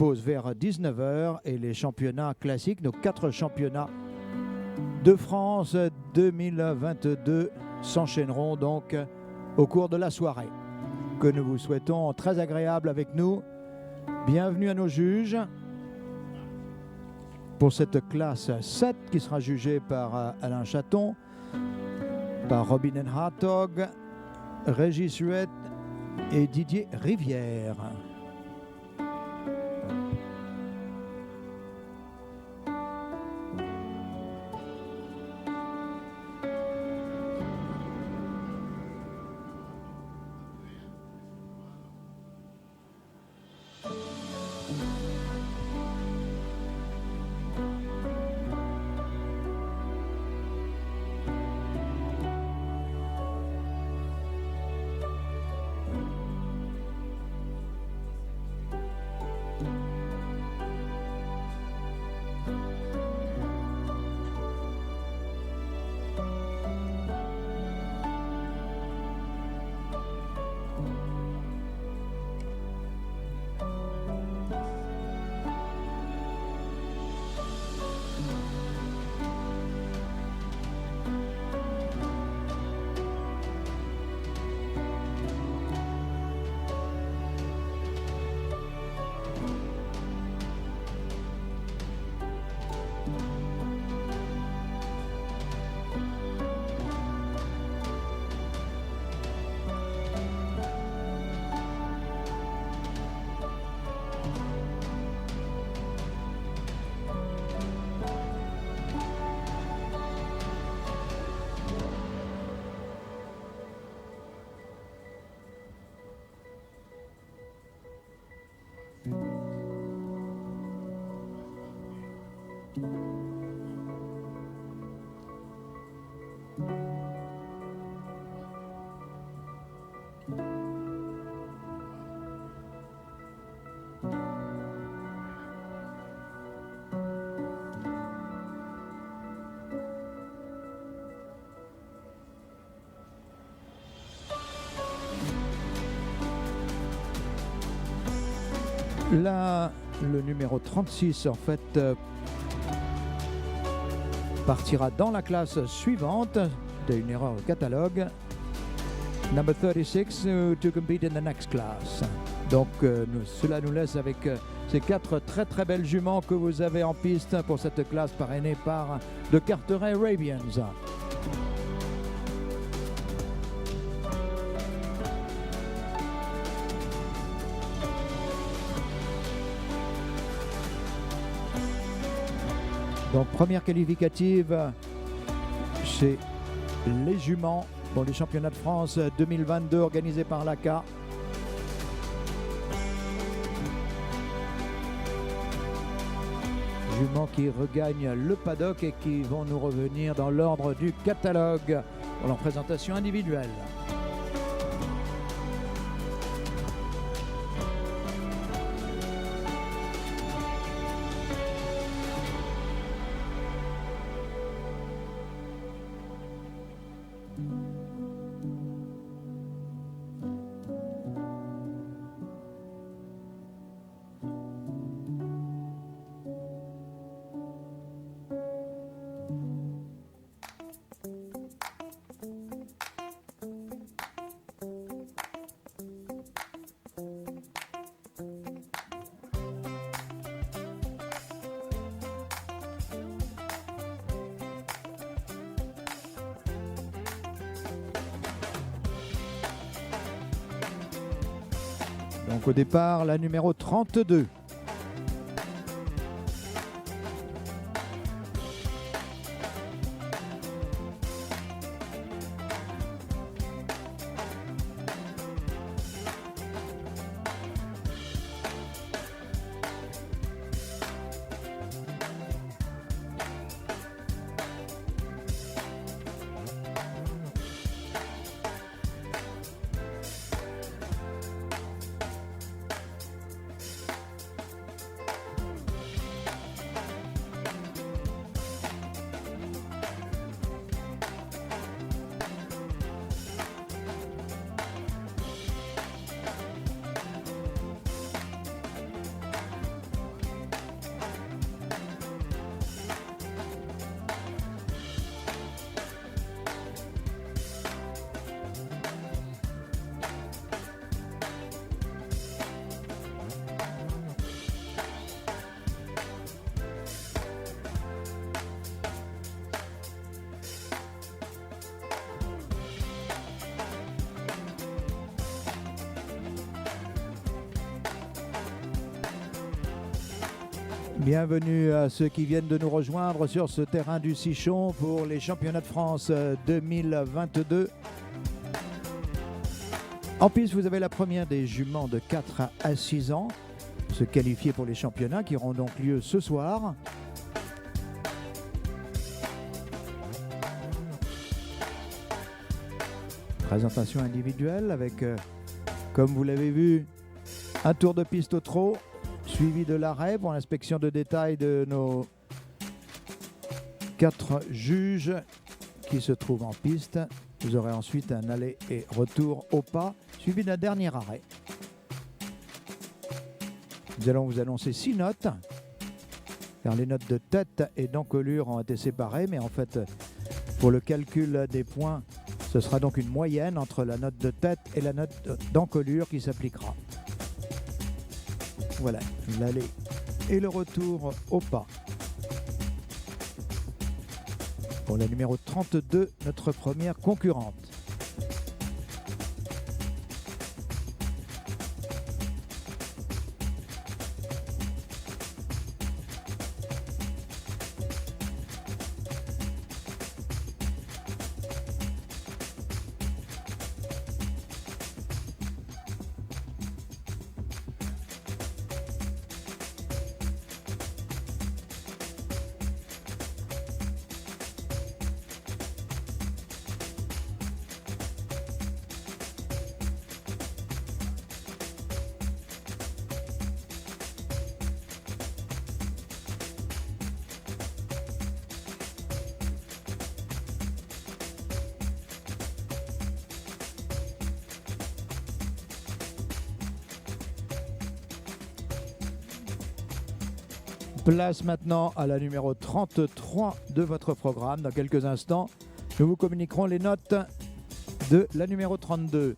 pause vers 19 h et les championnats classiques, nos 4 championnats de France 2022 s'enchaîneront donc au cours de la soirée, que nous vous souhaitons très agréable avec nous. Bienvenue à nos juges pour cette classe 7 qui sera jugée par Alain Chaton, par Robin Hartog, Régis Huet et Didier Rivière. Là, le numéro 36, en fait, partira dans la classe suivante. C'est une erreur au catalogue. Number 36 to compete in the next class. Donc, cela nous laisse avec ces 4 très très belles juments que vous avez en piste pour cette classe parrainée par de Carteret Arabians. Donc première qualificative chez les juments pour les championnats de France 2022 organisés par l'ACA. Juments qui regagnent le paddock et qui vont nous revenir dans l'ordre du catalogue pour leur présentation individuelle. Donc au départ, la numéro 32. Bienvenue à ceux qui viennent de nous rejoindre sur ce terrain du Sichon pour les championnats de France 2022. En piste, vous avez la première des juments de 4 à 6 ans se qualifier pour les championnats qui auront donc lieu ce soir. Présentation individuelle avec, comme vous l'avez vu, un tour de piste au trot, suivi de l'arrêt pour l'inspection de détail de nos 4 juges qui se trouvent en piste. Vous aurez ensuite un aller et retour au pas, suivi d'un dernier arrêt. Nous allons vous annoncer 6 notes, car les notes de tête et d'encolure ont été séparées, mais en fait, pour le calcul des points, ce sera donc une moyenne entre la note de tête et la note d'encolure qui s'appliquera. Voilà, l'aller et le retour au pas. Pour la numéro 32, notre première concurrente. Place maintenant à la numéro 33 de votre programme. Dans quelques instants, nous vous communiquerons les notes de la numéro 32.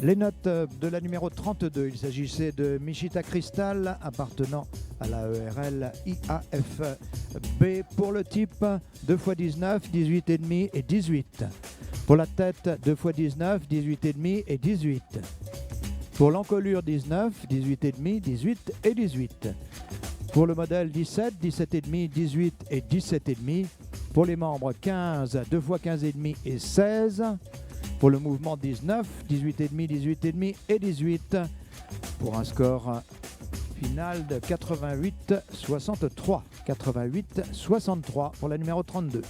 Les notes de la numéro 32, il s'agissait de Michita Crystal appartenant à la ERL IAFB pour le type 2x19, 18,5 et 18. Pour la tête 2x19, 18,5 et 18. Pour l'encolure 19, 18,5, 18 et 18. Pour le modèle 17, 17,5, 18 et 17,5. Pour les membres 15, 2x15,5 et 16. Pour le mouvement 19, 18,5, 18,5 et 18. Pour un score final de 88,63. 88,63 pour la numéro 32.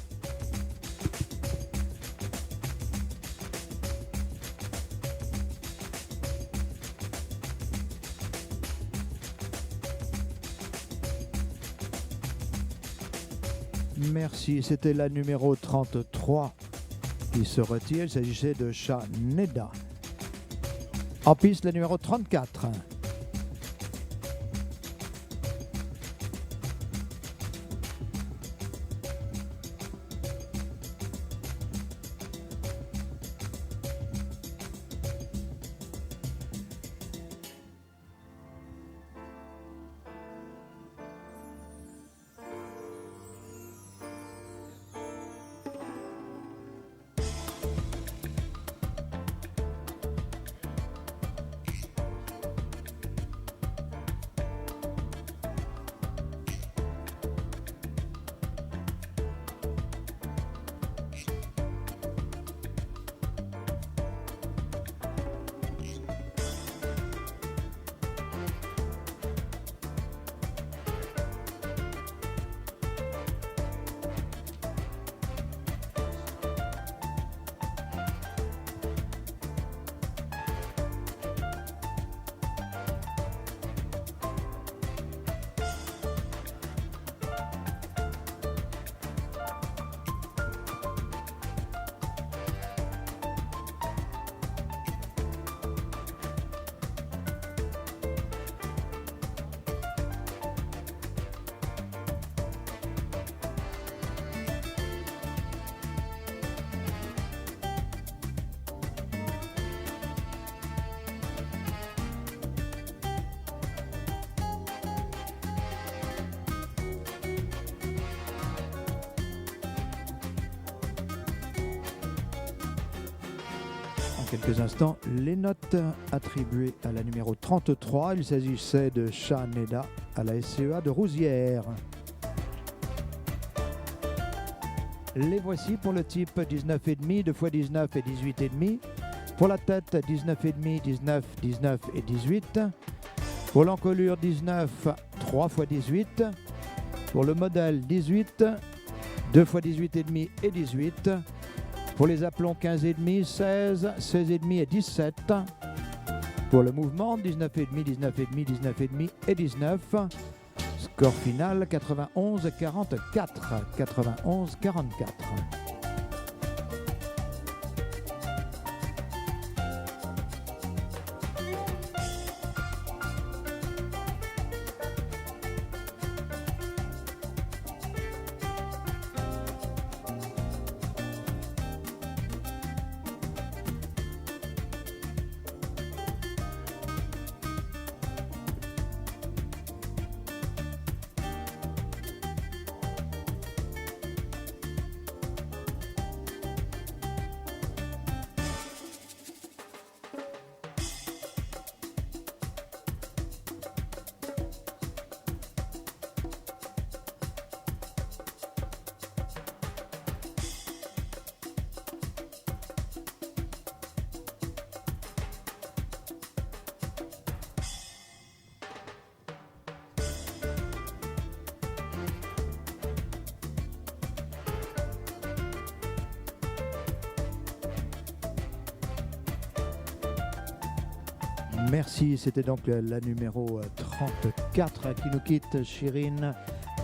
Merci, c'était la numéro 33 qui se retire. Il s'agissait de Shaneda. En piste, la numéro 34. quelques instants les notes attribuées à la numéro 33. Il s'agissait de Shaneda à la SCEA de Rouzières. Les voici pour le type 19,5, 2x19 et 18,5. Pour la tête 19,5, 19, 19 et 18. Pour l'encolure 19, 3x18. Pour le modèle 18, 2x18,5 et 18. Pour les aplombs 15,5, 16, 16,5 et 17. Pour le mouvement 19,5, 19,5, 19,5 et 19. Score final 91, 44. 91, 44. Merci, c'était donc la numéro 34 qui nous quitte, Chirine.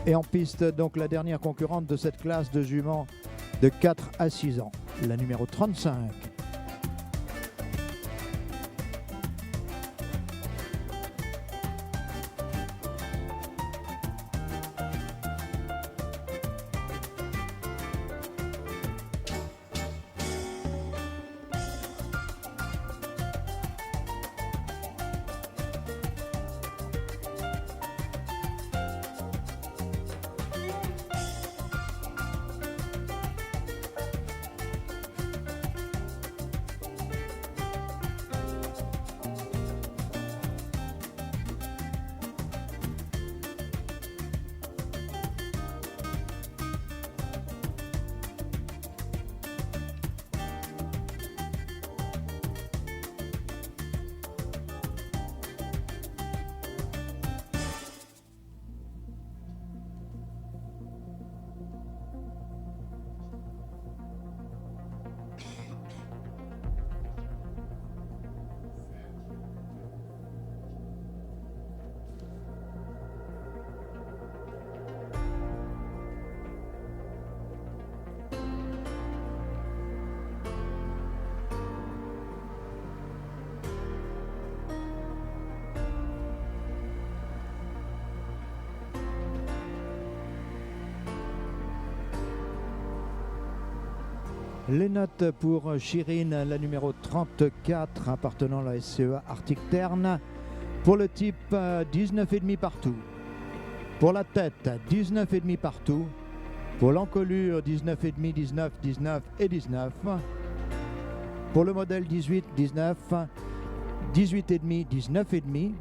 Et en piste, donc la dernière concurrente de cette classe de juments de 4 à 6 ans, la numéro 35. Les notes pour Chirine, la numéro 34, appartenant à la SCEA Arctic Tern. Pour le type, 19,5 partout. Pour la tête, 19,5 partout. Pour l'encolure, 19,5, 19, 19 et 19. Pour le modèle 18, 19, 18,5, 19,5.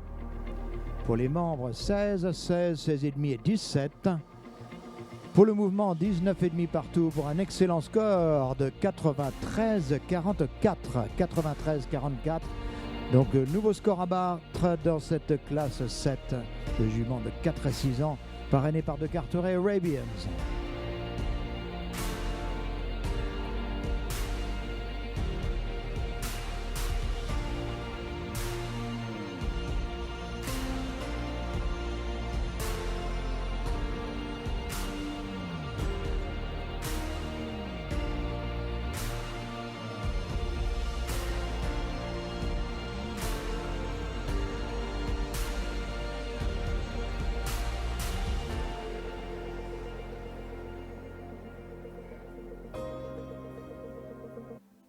Pour les membres, 16, 16, 16,5 et 17. Pour le mouvement, 19,5 partout pour un excellent score de 93-44. 93-44. Donc, nouveau score à battre dans cette classe 7 de juments de 4 à 6 ans, parrainé par De Carteret Arabians.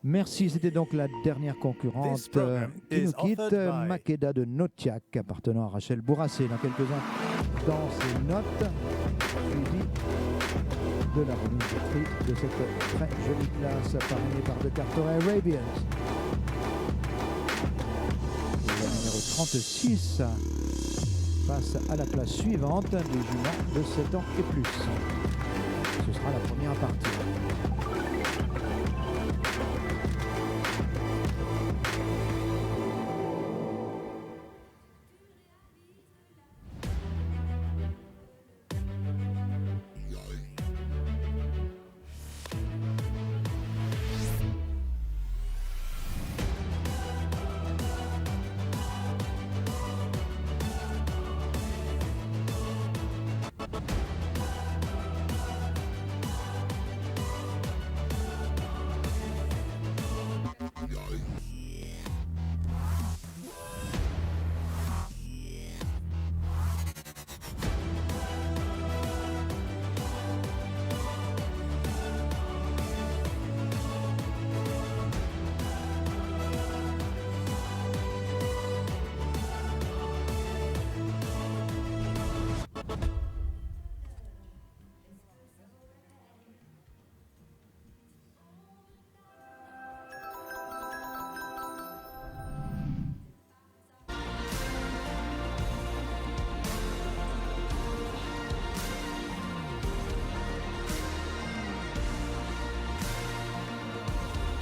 Merci, c'était donc la dernière concurrente qui nous quitte, Makeda de Notiak, appartenant à Rachel Bourassé. Dans quelques instants, ces notes suivies de la remise de prix de cette très jolie classe parrainée par De Carteret Arabians. 36 passe à la classe suivante des juments de 7 ans et plus. Ce sera la première partie.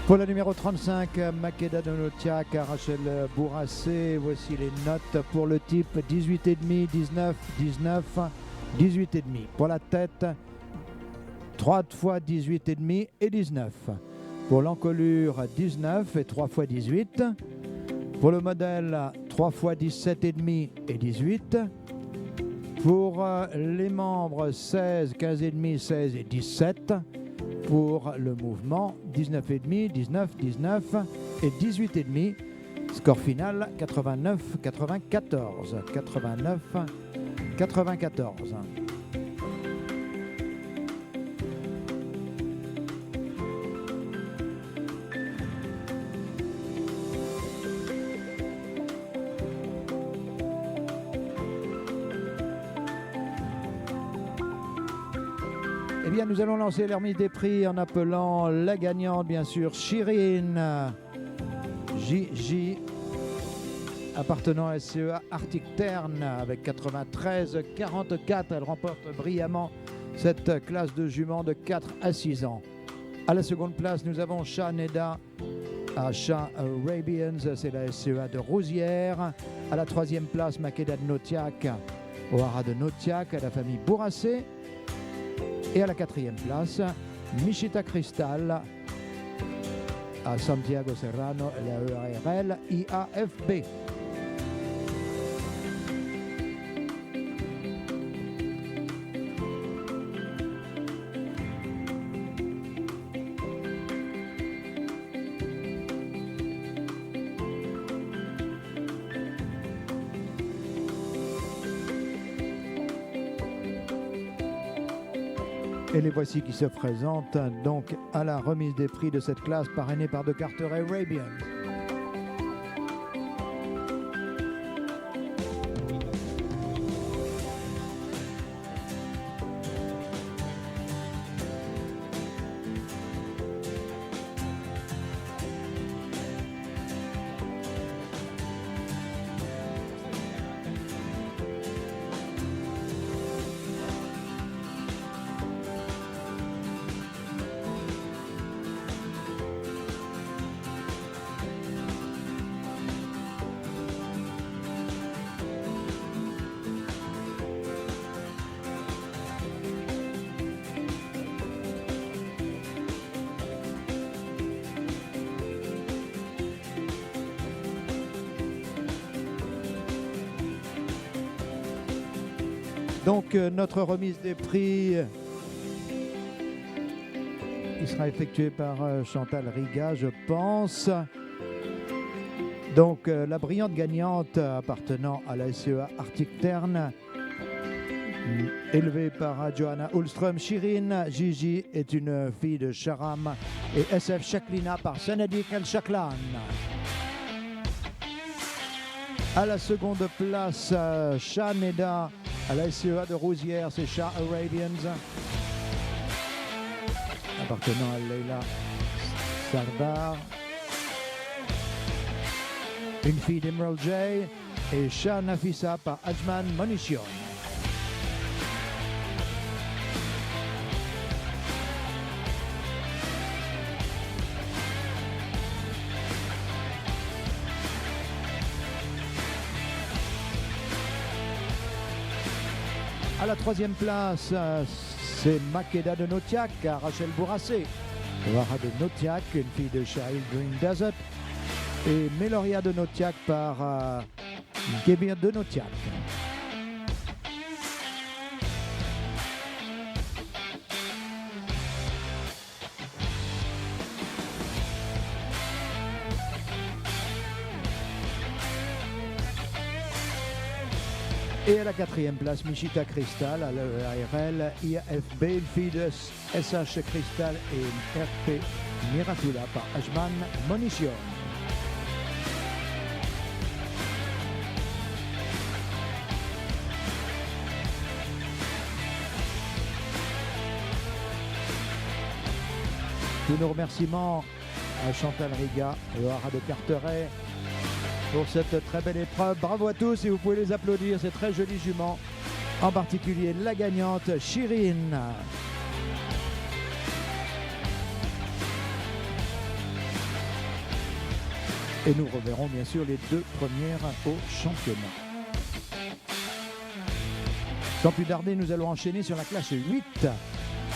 Pour la numéro 35, Makeda Donotiak, Rachel Bourassé, voici les notes pour le type 18,5, 19, 19, 18,5. Pour la tête, 3 fois 18,5 et 19. Pour l'encolure, 19 et 3 fois 18. Pour le modèle, 3 fois 17,5 et 18. Pour les membres, 16, 15,5, 16 et 17. Pour le mouvement, 19,5, 19, 19 et 18,5. Score final, 89, 94. 89, 94. Eh bien, nous allons lancer la remise des prix en appelant la gagnante, bien sûr, Chirine JJ, appartenant à SCEA Arctic Tern, avec 93,44. Elle remporte brillamment cette classe de juments de 4 à 6 ans. À la seconde place, nous avons Shah Neda à Shah Arabians, c'est la SCEA de Rousières. À la troisième place, Makeda de Notiak, au haras de Notiak, à la famille Bourassé. Et à la quatrième place, Michita Cristal à Santiago Serrano, la EARL IAFB. Et les voici qui se présentent donc à la remise des prix de cette classe parrainée par The Carter Arabians. Donc notre remise des prix qui sera effectuée par Chantal Riga, je pense. Donc la brillante gagnante appartenant à la SCEA Arctic Tern, élevée par Johanna Ulström, Chirine Gigi est une fille de Charam et SF Chaklina par Senedik El Chaklan. À la seconde place, Shah Neda à la SCEA de Rousières, c'est Shah Arabians, appartenant à Leila Sardar. Une fille d'Emerald J. et Shah Nafisa par Ajman Monishion. À la troisième place, c'est Makeda de Notiak à Rachel Bourassé. Wara de Notiak, une fille de Shahil Green Desert. Et Meloria de Notiak par Gebir de Notiak. Et à la quatrième place, Mishita Crystal à l'ARL IFB, une fille de SH Crystal et RP Miratula par Ajman Monishion. Tous nos remerciements à Chantal Riga et au Haras de Carteret pour cette très belle épreuve. Bravo à tous et vous pouvez les applaudir, ces très jolies juments, en particulier la gagnante Chirine. Et nous reverrons bien sûr les deux premières au championnat. Sans plus tarder, nous allons enchaîner sur la classe 8.